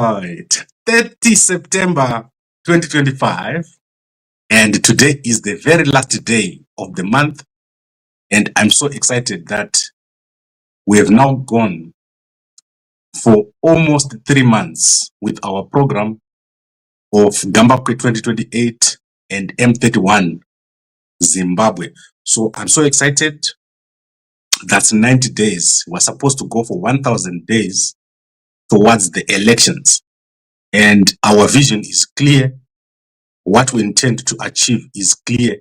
right. 30 September 2025. And today is the very last day of the month. And I'm so excited that we have now gone for almost 3 months with our program of Gambakwe 2028 and M31 Zimbabwe. So I'm so excited. That's 90 days. We're supposed to go for 1,000 days towards the elections. And our vision is clear. What we intend to achieve is clear.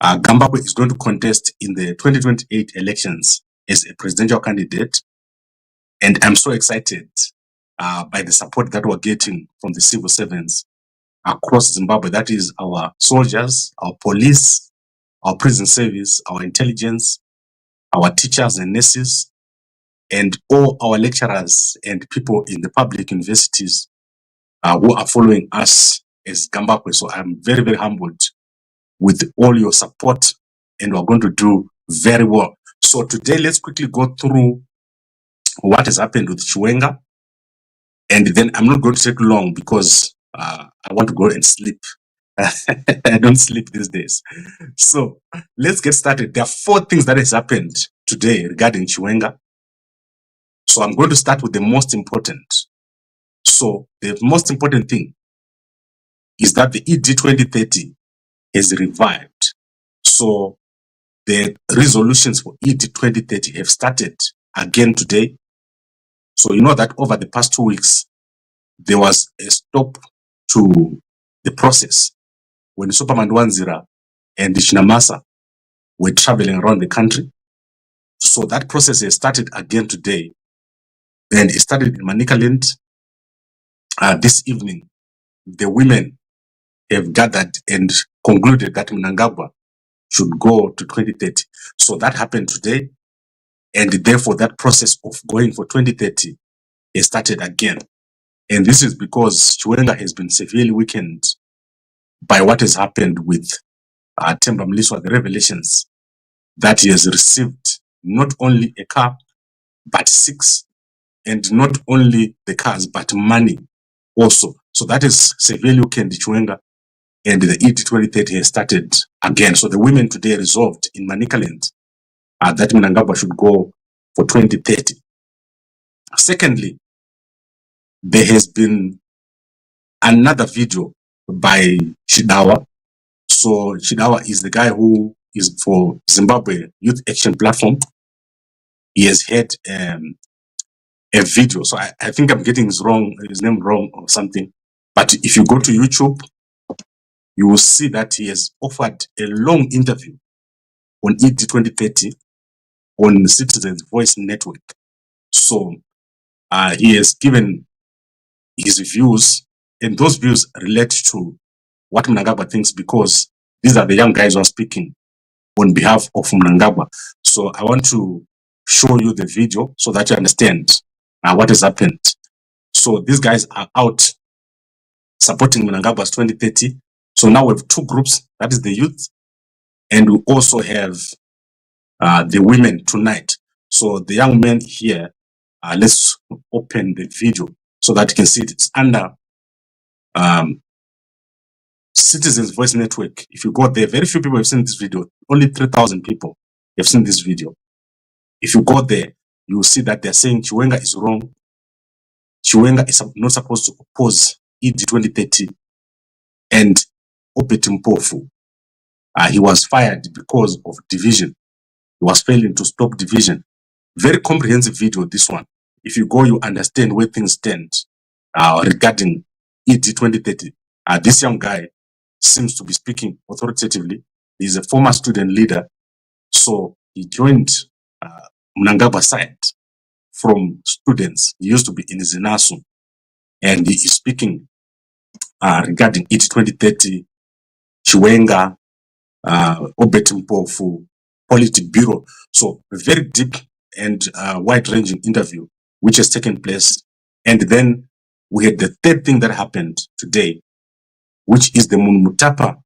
Gambakwe is going to contest in the 2028 elections as a presidential candidate. And I'm so excited by the support that we're getting from the civil servants across Zimbabwe. That is our soldiers, our police, our prison service, our intelligence, our teachers and nurses, and all our lecturers and people in the public universities who are following us as Gambakwe. So I'm very, very humbled with all your support, and we're going to do very well. So today, let's quickly go through what has happened with Chiwenga, and then I'm not going to take long because I want to go and sleep. I don't sleep these days. So let's get started. There are 4 things that has happened today regarding Chiwenga. So I'm going to start with the most important. So the most important thing is that the ED 2030 is revived. So the resolutions for ED 2030 have started again today. So you know that over the past 2 weeks, there was a stop to the process when Superman Wanzira and Shinamasa were traveling around the country. So that process has started again today. And it started in Manicaland. This evening, the women have gathered and concluded that Mnangagwa should go to 2030. So that happened today. And therefore, that process of going for 2030 has started again. And this is because Chiwenga has been severely weakened by what has happened with Temba Mliswa, the revelations that he has received not only a car, but 6, and not only the cars, but money also. So that is severely weakened Chiwenga, and the ED 2030 has started again. So the women today resolved in Manicaland that Mnangagwa should go for 2030. Secondly, there has been another video by Shidawa. So Shidawa is the guy who is for Zimbabwe Youth Action Platform. He has had a video. So I think I'm getting his name wrong or something. But if you go to YouTube, you will see that he has offered a long interview on ED 2030 on Citizens Voice Network. So he has given his views, and those views relate to what Mnangagwa thinks, because these are the young guys who are speaking on behalf of Mnangagwa. So I want to show you the video so that you understand what has happened. So these guys are out supporting Mnangagwa's 2030. So now we have 2 groups, that is the youth, and we also have the women tonight. So the young men here, let's open the video so that you can see it. It's under Citizens Voice Network. If you go there, very few people have seen this video. Only 3,000 people have seen this video. If you go there, you will see that they're saying Chiwenga is wrong. Chiwenga is not supposed to oppose ED 2030. And Obet Mpofu, he was fired because of division. He was failing to stop division. Very comprehensive video, this one. If you go, you understand where things stand regarding ED 2030. This young guy seems to be speaking authoritatively. He's a former student leader. So he joined Mnangagwa side from students. He used to be in Zinasu. And he is speaking regarding ED 2030, Chiwenga, Obet Mpofu, Politburo. So a very deep and wide-ranging interview which has taken place. And then we had the third thing that happened today, which is the Munmutapa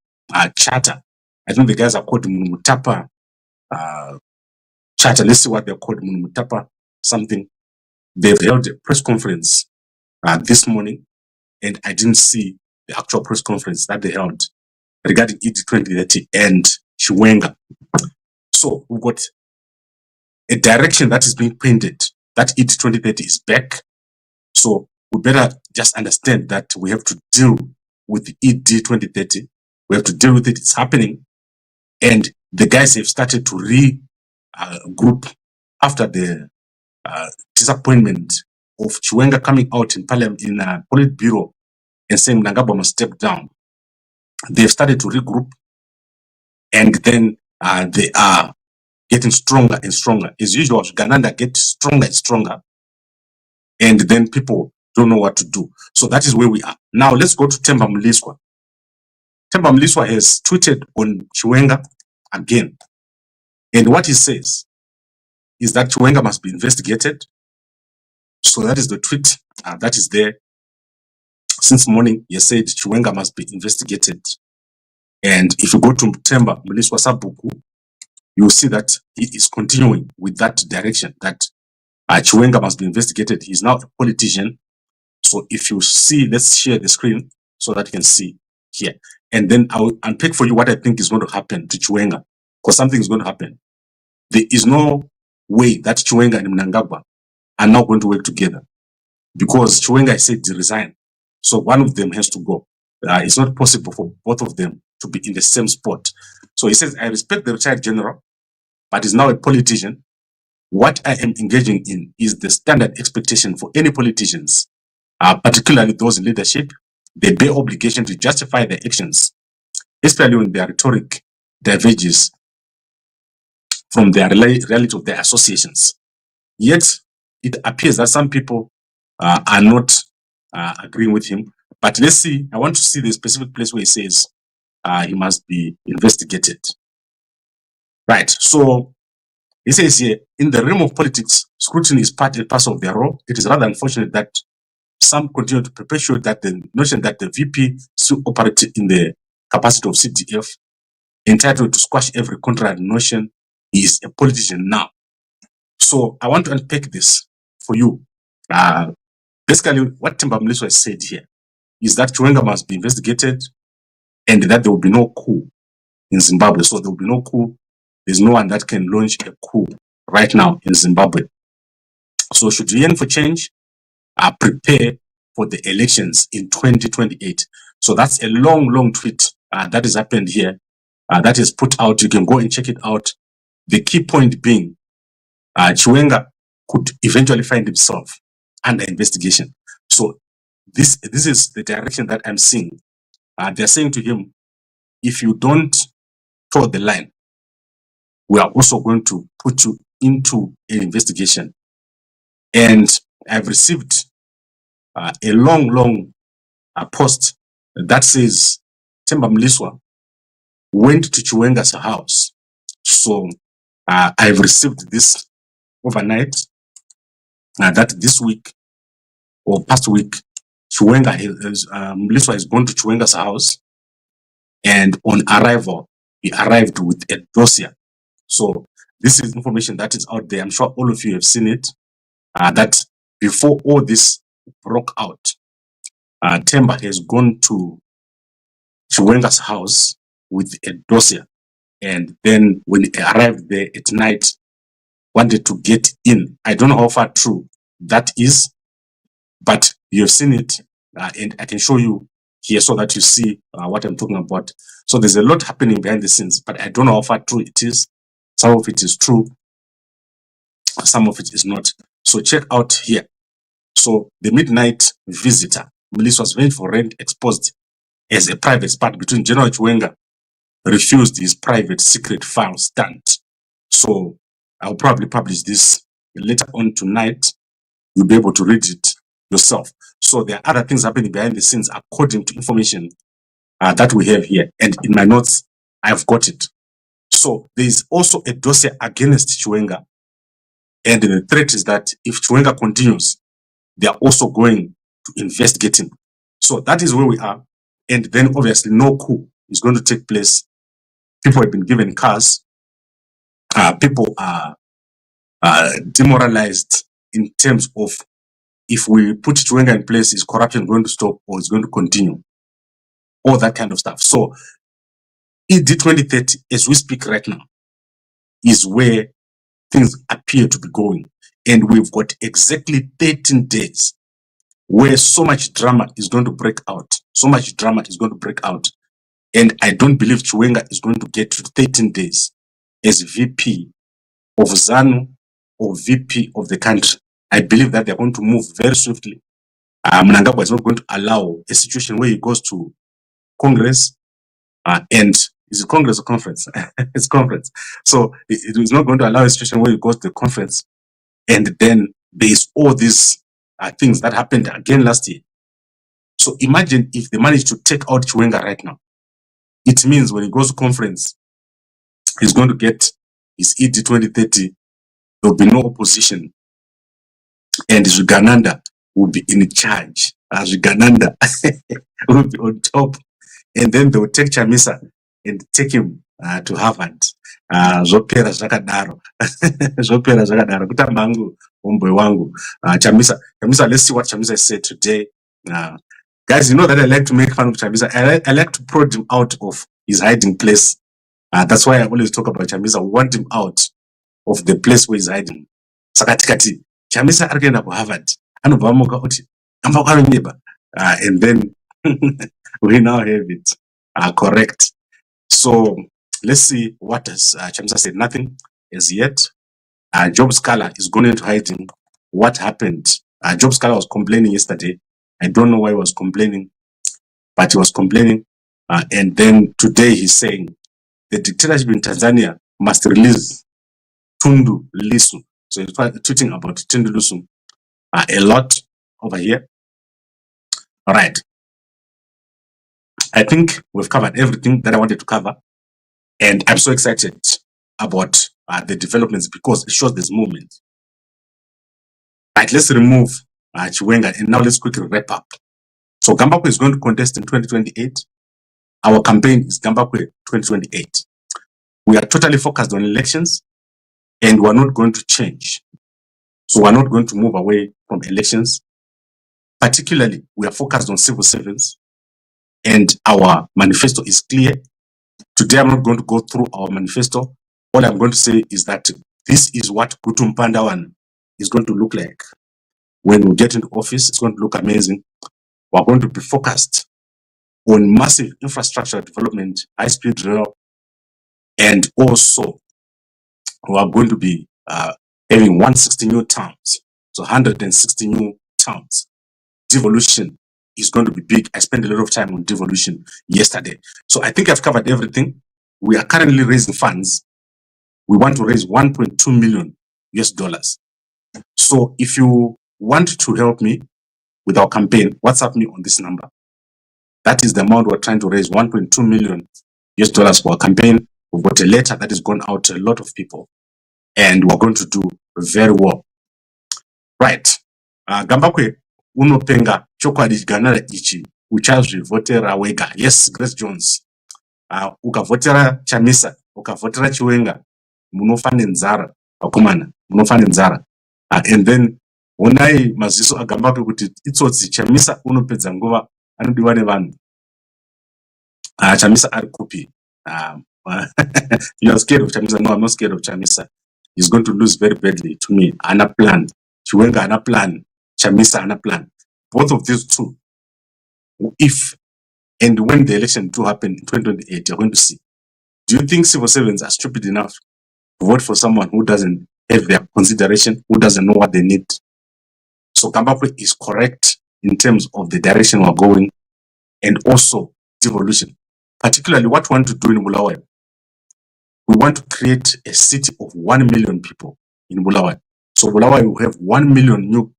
charter. I think the guys are called Munmutapa charter. Let's see what they're called, Munmutapa something. They've held a press conference this morning, and I didn't see the actual press conference that they held regarding ED 2030 and Chiwenga. So we've got a direction that is being painted that ED 2030 is back. So we better just understand that we have to deal with the ED 2030. We have to deal with it. It's happening. And the guys have started to regroup after the disappointment of Chiwenga coming out in Parliament, in Politburo, and saying Nangaba must step down. They've started to regroup, and then they are getting stronger and stronger. As usual, Gananda gets stronger and stronger, and then people don't know what to do. So that is where we are. Now let's go to Temba Mliswa. Temba Mliswa has tweeted on Chiwenga again. And what he says is that Chiwenga must be investigated. So that is the tweet that is there. Since morning, he said Chiwenga must be investigated. And if you go to Temba Mliswa Sabuku, you will see that he is continuing with that direction, that Chiwenga must be investigated. He's now a politician. So if you see, let's share the screen so that you can see here. And then I will unpack for you what I think is going to happen to Chiwenga, because something is going to happen. There is no way that Chiwenga and Mnangagwa are now going to work together, because Chiwenga said to resign. So one of them has to go. It's not possible for both of them to be in the same spot. So he says, I respect the retired general, but he's now a politician. What I am engaging in is the standard expectation for any politicians, particularly those in leadership. They bear obligation to justify their actions, especially when their rhetoric diverges from their reality of their associations. Yet, it appears that some people are not agreeing with him. But let's see. I want to see the specific place where he says he must be investigated. Right. So he says here, in the realm of politics, scrutiny is part and parcel of their role. It is rather unfortunate that some continue to perpetuate that the notion that the VP still operates in the capacity of CDF, entitled to squash every contrary notion. He is a politician now. So I want to unpack this for you. Basically, what Temba Mliswa has said here is that Chiwenga must be investigated, and that there will be no coup in Zimbabwe. So there will be no coup. There's no one that can launch a coup right now in Zimbabwe. So should you yearn for change, prepare for the elections in 2028. So that's a long, long tweet that has happened here. That is put out. You can go and check it out. The key point being, Chiwenga could eventually find himself under investigation. So this is the direction that I'm seeing. They're saying to him, if you don't toe the line, we are also going to put you into an investigation. And I've received a long post that says Temba Mliswa went to Chiwenga's house. So I've received this overnight, that this week or past week, Mliswa has gone to Chiwenga's house, and on arrival, he arrived with a dossier. So this is information that is out there. I'm sure all of you have seen it, that before all this broke out, Temba has gone to Chiwenga's house with a dossier. And then when he arrived there at night, wanted to get in. I don't know how far true that is, but you've seen it, and I can show you here so that you see what I'm talking about. So there's a lot happening behind the scenes, but I don't know how far true it is. Some of it is true, some of it is not. So check out here. So the midnight visitor, Mliswa's revenge for rent exposed as a private spat between General Chiwenga, refused his private secret file stunt. So I'll probably publish this later on tonight. You'll be able to read it yourself. So there are other things happening behind the scenes according to information that we have here. And in my notes, I've got it. So there is also a dossier against Chiwenga. And the threat is that if Chiwenga continues, they are also going to investigate him. So that is where we are. And then obviously no coup is going to take place. People have been given cars. People are demoralized in terms of if we put Chiwenga in place, is corruption going to stop or is going to continue? All that kind of stuff. So ED 2030, as we speak right now, is where things appear to be going. And we've got exactly 13 days where so much drama is going to break out. So much drama is going to break out. And I don't believe Chiwenga is going to get to 13 days as VP of ZANU or VP of the country. I believe that they're going to move very swiftly. Mnangagwa is not going to allow a situation where he goes to Congress and is it Congress or conference? It's conference. So it is not going to allow a situation where he goes to the conference and then there's all these things that happened again last year. So imagine if they manage to take out Chiwenga right now. It means when he goes to conference, he's going to get his ED 2030. There will be no opposition. And Zhugananda will be in charge. Zhugananda will be on top. And then they will take Chamisa and take him to Harvard. Zvopera zvakadaro. Zvopera zvakadaro. Kutamba hangu homeboy wangu. Chamisa, let's see what Chamisa said today. Guys, you know that I like to make fun of Chamisa. I like to prod him out of his hiding place. That's why I always talk about Chamisa. We want him out of the place where he's hiding. Sakatikati, Chamisa argenda ku Harvard. Anobva muka uti, amba kwaroneba. And then we now have it correct. So let's see what has Chamisa said. Nothing as yet. Job Scholar is going into hiding. What happened? Job Scholar was complaining yesterday. I don't know why he was complaining, but he was complaining. And then today he's saying the dictatorship in Tanzania must release Tundu Lissu. So he's tweeting about Tundu Lissu a lot over here. All right. I think we've covered everything that I wanted to cover. And I'm so excited about the developments because it shows this movement. Right, let's remove Chiwenga and now let's quickly wrap up. So Gambakwe is going to contest in 2028. Our campaign is Gambakwe 2028. We are totally focused on elections and we're not going to change. So we're not going to move away from elections. Particularly, we are focused on civil servants and our manifesto is clear. Today, I'm not going to go through our manifesto. All I'm going to say is that this is what Kutum Pandawan is going to look like. When we get into office, it's going to look amazing. We're going to be focused on massive infrastructure development, high-speed rail, and also we are going to be having 160 new towns, so 160 new towns. Devolution is going to be big. I spent a lot of time on devolution yesterday. So I think I've covered everything. We are currently raising funds. We want to raise 1.2 million US dollars. So if you want to help me with our campaign, WhatsApp me on this number. That is the amount we're trying to raise, 1.2 million US dollars for our campaign. We've got a letter that is gone out to a lot of people and we're going to do very well. Right. Gambakwe, unopenga chokwadi ganara ichi, uchazvivhotera wega. Yes, Grace Jones. Ukavhotera Chamisa, ukavhotera Chiwenga, munofane nzara, vakomana, munofane nzara. And then, onai maziso agambakwe kuti itsotsi Chamisa unopedza nguva, anodiwa nevanhu. Chamisa ari kupi. You are scared of Chamisa? No, I'm not scared of Chamisa. He's going to lose very badly to me. Ana plan. Chiwenga ana plan. Chamisa ana plan. Both of these two, if and when the election do happen in 2028, you're going to see. Do you think civil servants are stupid enough to vote for someone who doesn't have their consideration, who doesn't know what they need? So Gambakwe is correct in terms of the direction we're going and also devolution. Particularly what we want to do in Bulawayo. We want to create a city of 1 million people in Bulawayo. So Bulawayo will have 1 million new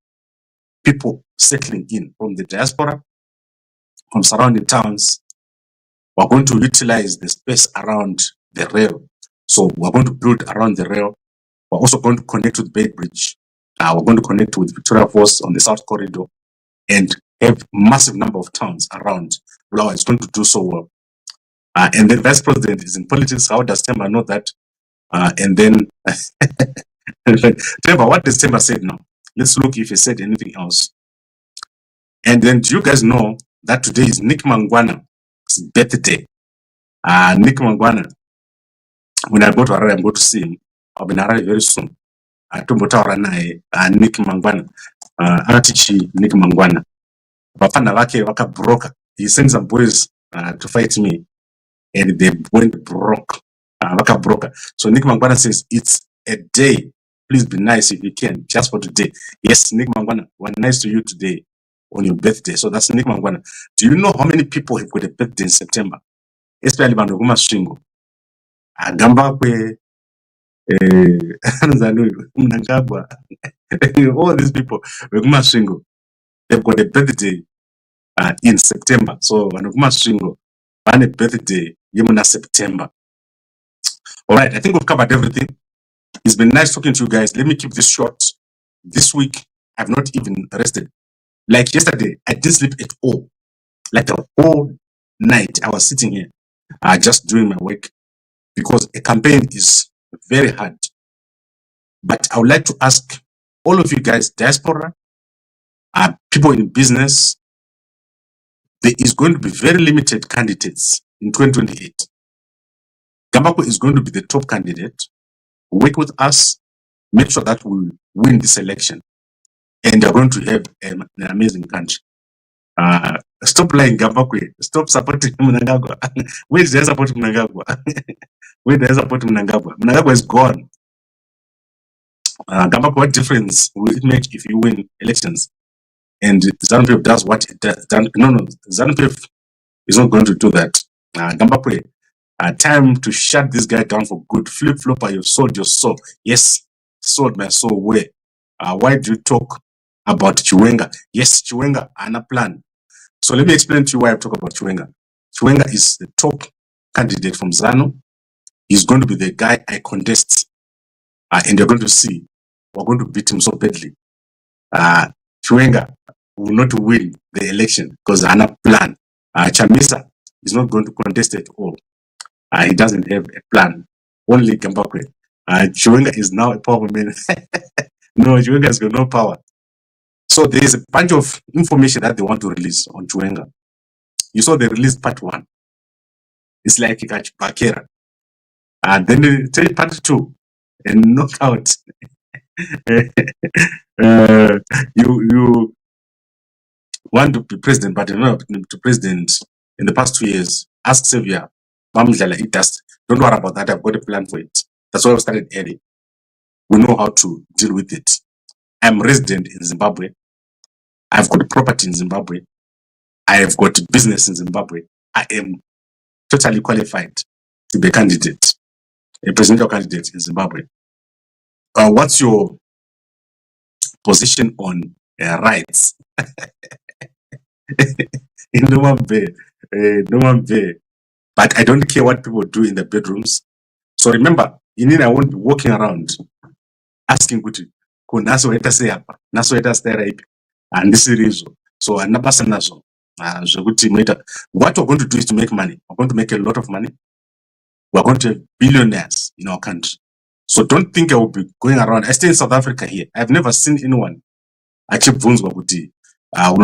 people settling in from the diaspora, from surrounding towns. We're going to utilize the space around the rail. So we're going to build around the rail. We're also going to connect with Bay Bridge. We're going to connect with Victoria Falls on the South Corridor and have massive number of towns around Bulawayo. It's going to do so well. And then Vice President is in politics. How does Temba know that? And then Temba, what does Temba say now? Let's look if he said anything else. And then do you guys know that today is Nick Mangwana's birthday? Nick Mangwana, when I go to Harare, I'm going to see him. I'll be in Harare very soon. Tombotaura naye Nick Mangwana, Aratichi Nick Mangwana. Bafana vake vakabroka. He sent some boys to fight me, and they went broke. Vakabroka. So Nick Mangwana says it's a day. Please be nice if you can, just for today. Yes, Nick Mangwana, we're nice to you today on your birthday. So that's Nick Mangwana. Do you know how many people have got a birthday in September? Especially Bandoguma Stringo, Gambakwe, Mnangagwa, all these people, Bandoguma Stringo, they've got a birthday in September. So Bandoguma Stringo, and a birthday in September. All right, I think we've covered everything. It's been nice talking to you guys. Let me keep this short. This week, I've not even rested. Like yesterday, I didn't sleep at all. Like the whole night, I was sitting here just doing my work, because a campaign is very hard. But I would like to ask all of you guys, diaspora, people in business, there is going to be very limited candidates in 2028. Gambakwe is going to be the top candidate. Work with us, make sure that we win this election, and you're going to have an amazing country. Stop lying, Gambakwe. Stop supporting Mnangagwa. Where is the support Mnangagwa? Where is the support Mnangagwa? Mnangagwa is gone. Gambakwe, what difference will it make if you win elections? And ZANU-PF does what it does. No, ZANU-PF is not going to do that. Gambakwe, time to shut this guy down for good. Flip-flopper, you've sold your soul. Yes, sold my soul. Where? Why do you talk about Chiwenga? Yes, Chiwenga, and a plan. So let me explain to you why I talk about Chiwenga. Chiwenga is the top candidate from ZANU. He's going to be the guy I contest. And you're going to see, we're going to beat him so badly. Chiwenga will not win the election because Hana plan. Chamisa is not going to contest at all. He doesn't have a plan. Only Gambakwe. Chiwenga is now a powerful man. No, Chiwenga has got no power. So there is a bunch of information that they want to release on Chiwenga. You saw they released part 1. It's like Bakera. Then they take part 2 and knock out. You want to be president, but you're not to president in the past 2 years. Ask Xavier. It does. Don't worry about that. I've got a plan for it. That's why I started early. We know how to deal with it. I'm resident in Zimbabwe. I've got property in Zimbabwe. I have got business in Zimbabwe. I am totally qualified to be a candidate, a presidential candidate in Zimbabwe. What's your position on rights? No one there. But I don't care what people do in the bedrooms. So remember, I won't be walking around asking kuti kunaso eta say apa, naso eta stay and this is so anabasa nazo. What we're going to do is to make money. We're going to make a lot of money. We're going to have billionaires in our country. So don't think I will be going around. I stay in South Africa here. I've never seen anyone achieve Vunzwa Kuti or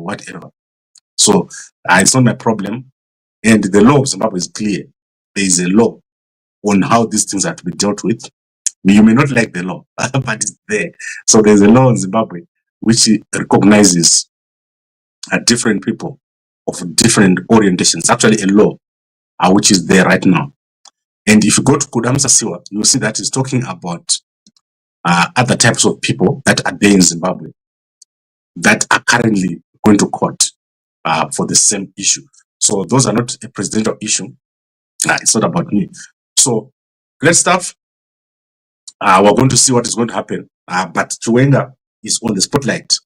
whatever. So it's not my problem. And the law of Zimbabwe is clear. There is a law on how these things are to be dealt with. You may not like the law, but it's there. So there's a law in Zimbabwe which recognizes different people of different orientations. Actually, a law which is there right now. And if you go to Kudamsa Siwa, you'll see that it's talking about other types of people that are there in Zimbabwe that are currently going to court for the same issue. So those are not a presidential issue. It's not about me. So great stuff. We're going to see what is going to happen. But Chiwenga is on the spotlight.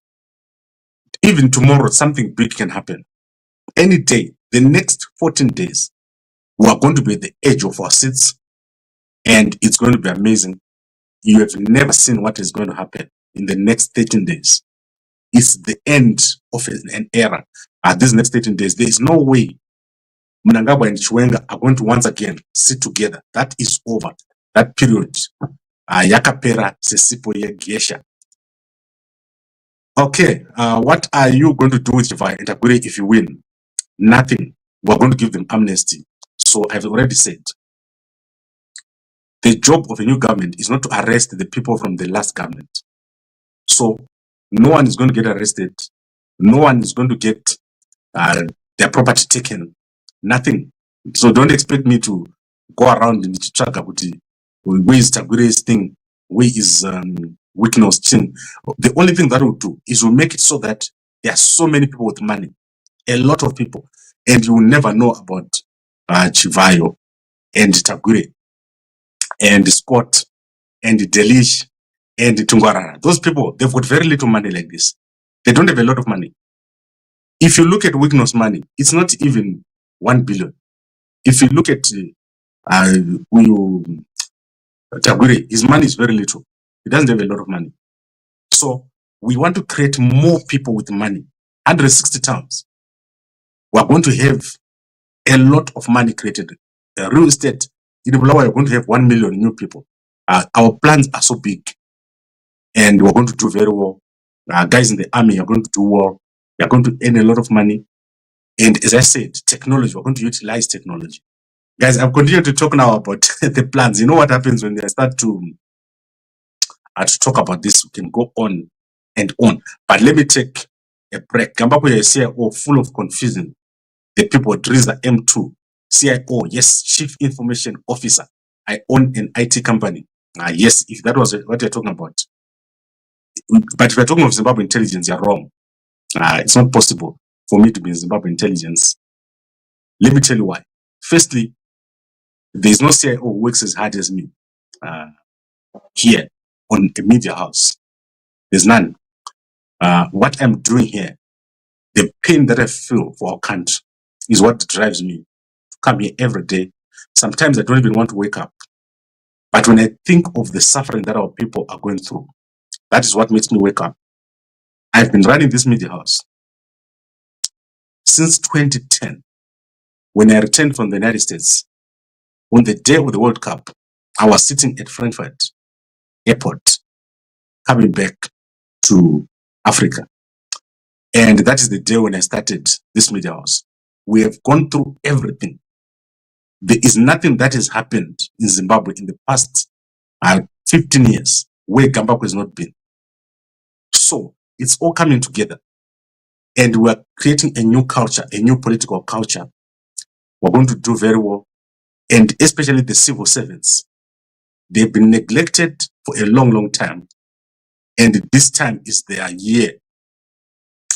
Even tomorrow, something big can happen. Any day, the next 14 days, we are going to be at the edge of our seats, and it's going to be amazing. You have never seen what is going to happen in the next 13 days. It's the end of an era. These next 13 days, there is no way Mnangagwa and Chiwenga are going to once again sit together. That is over. That period. Yakapera sesipo ye gesha. Okay, what are you going to do with Chiwenga and Tagure if you win? Nothing. We're going to give them amnesty. So I've already said, the job of a new government is not to arrest the people from the last government. So no one is going to get arrested. No one is going to get uh, their property taken. Nothing. So don't expect me to go around in the Chichaga where is Tagure's thing, where is Witness thing. The only thing that will do is we'll make it so that there are so many people with money, a lot of people, and you will never know about Chivayo and Tagure and Scott and Delish and Tungwarara. Those people, they've got very little money like this. They don't have a lot of money. If you look at Wignos' money, it's not even 1 billion. If you look at Tagure, his money is very little. He doesn't have a lot of money. So we want to create more people with money. 160 towns. We are going to have a lot of money created. Real estate, in Bulawayo, we're going to have 1 million new people. Our plans are so big, and we're going to do very well. Guys in the army are going to do well. They're going to earn a lot of money. And as I said, technology, we're going to utilize technology. Guys, I've continued to talk now about the plans. You know what happens when they start to talk about this? We can go on and on. But let me take a break. Gambakwe is here, full of confusion. The people, Drizza M2, CIO, yes, Chief Information Officer. I own an IT company. Yes, if that was what you're talking about. But if you're talking of Zimbabwe intelligence, you're wrong. It's not possible for me to be in Zimbabwe intelligence. Let me tell you why. Firstly, there is no CIO who works as hard as me here on a media house. There's none. What I'm doing here, the pain that I feel for our country is what drives me to come here every day. Sometimes I don't even want to wake up. But when I think of the suffering that our people are going through, that is what makes me wake up. I've been running this media house since 2010. When I returned from the United States, on the day of the World Cup, I was sitting at Frankfurt Airport, coming back to Africa. And that is the day when I started this media house. We have gone through everything. There is nothing that has happened in Zimbabwe in the past 15 years where Gambakwe has not been. So it's all coming together. And we're creating a new culture, a new political culture. We're going to do very well. And especially the civil servants. They've been neglected for a long, long time. And this time is their year.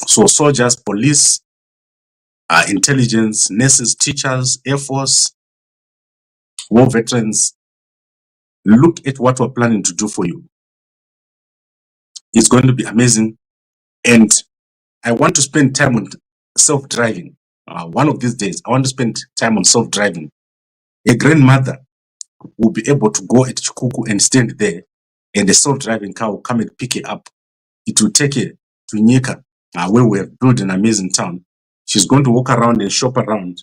So soldiers, police, intelligence, nurses, teachers, Air Force, war veterans, look at what we're planning to do for you. It's going to be amazing. And I want to spend time on self-driving. One of these days, I want to spend time on self-driving. A grandmother will be able to go at Chikuku and stand there, and the self-driving car will come and pick her up. It will take her to Nyika, where we have built an amazing town. She's going to walk around and shop around,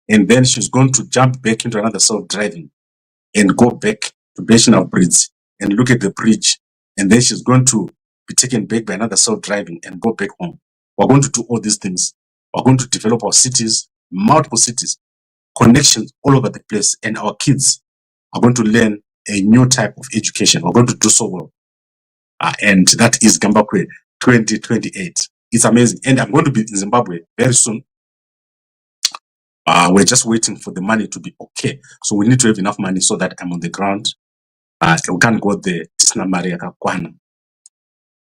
and then she's going to jump back into another self-driving and go back to National Bridge and look at the bridge. And then she's going to be taken back by another self-driving and go back home. We're going to do all these things. We're going to develop our cities, multiple cities, connections all over the place, and our kids are going to learn a new type of education. We're going to do so well. And that is Gambakwe 2028. It's amazing. And I'm going to be in Zimbabwe very soon. We're just waiting for the money to be okay. So we need to have enough money so that I'm on the ground. We can't go there.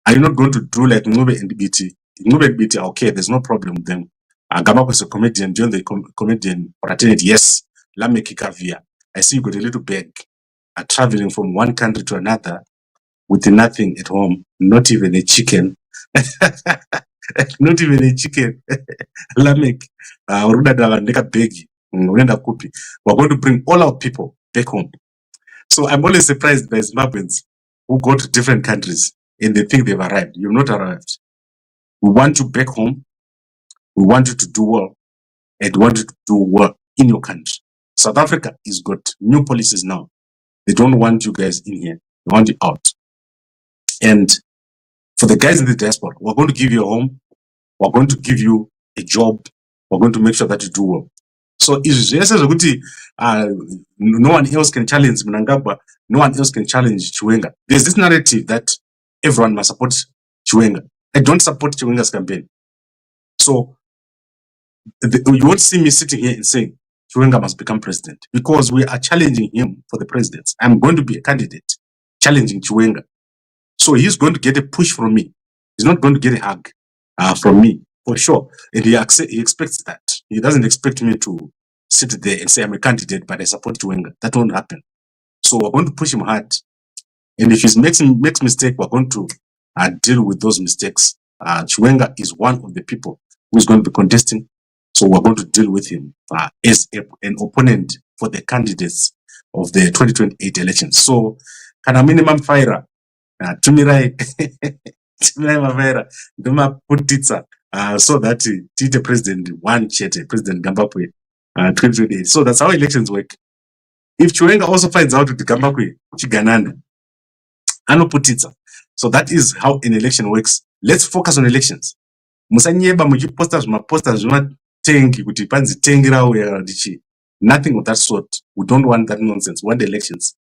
Are you not going to do like Ngube and BT? Ngube and BT are okay. There's no problem with them. Gambakwe is a comedian. Join the comedian fraternity. Yes. Lamek Kavia. I see you got a little bag. Traveling from one country to another with nothing at home. Not even a chicken. Not even a chicken. Lamek. We're going to bring all our people back home. So I'm always surprised by Zimbabweans who go to different countries and they think they've arrived. You've not arrived. We want you back home. We want you to do well. And we want you to do well in your country. South Africa has got new policies now. They don't want you guys in here. They want you out. And For the guys in the diaspora, we're going to give you a home, we're going to give you a job, we're going to make sure that you do well. So no one else can challenge Mnangagwa, no one else can challenge Chiwenga. There's this narrative that everyone must support Chiwenga. I don't support Chiwenga's campaign. So you won't see me sitting here and saying Chiwenga must become president, because we are challenging him for the presidency. I'm going to be a candidate challenging Chiwenga. So he's going to get a push from me. He's not going to get a hug from me, for sure. And he expects that. He doesn't expect me to sit there and say I'm a candidate, but I support Chiwenga. That won't happen. So we're going to push him hard. And if he makes mistake, we're going to deal with those mistakes. Chiwenga is one of the people who's going to be contesting. So we're going to deal with him as an opponent for the candidates of the 2028 elections. So, kana minimum fire, tumirai mafira, ndoma putitsa, so that tite president one chete, President Gambakwe, 2028. So that's how elections work. If Chiwenga also finds out with the Gambakwe, chiganana, anoputitsa. So that is how an election works. Let's focus on elections. Musanyeba mujiposta posters tengi kuti panzi tengira dichi. Nothing of that sort. We don't want that nonsense. We want elections.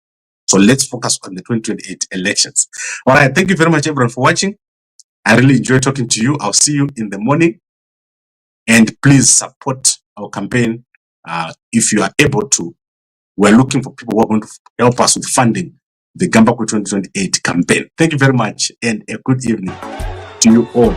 So let's focus on the 2028 elections. All right. Thank you very much, everyone, for watching. I really enjoy talking to you. I'll see you in the morning. And please support our campaign if you are able to. We're looking for people who are going to help us with funding the Gambakwe 2028 campaign. Thank you very much, and a good evening to you all.